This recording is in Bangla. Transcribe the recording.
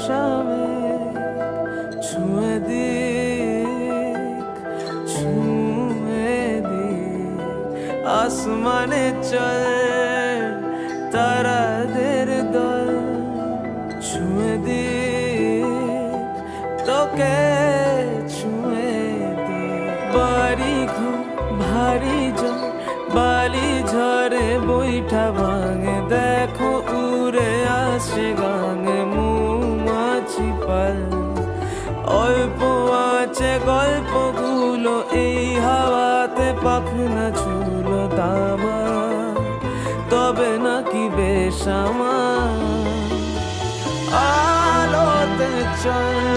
বর্ষামে ছুঁয়ে দিক, ছুঁয়ে দিক আসমানে চল তারাদের দল, ছুঁয়ে দিক তোকে, ছুঁয়ে দিক বাড়ি ঘর ভারী জন বালি ঝরে বৈঠা ভাঙে, দেখো উড়ে আসে গাঙে মৌমাছি পাল। অল্প আছে গল্পগুলো এই হাওয়াতে পাখনা ঝুলো দামা, তবে নাকি বেশ আমার আলোতে চল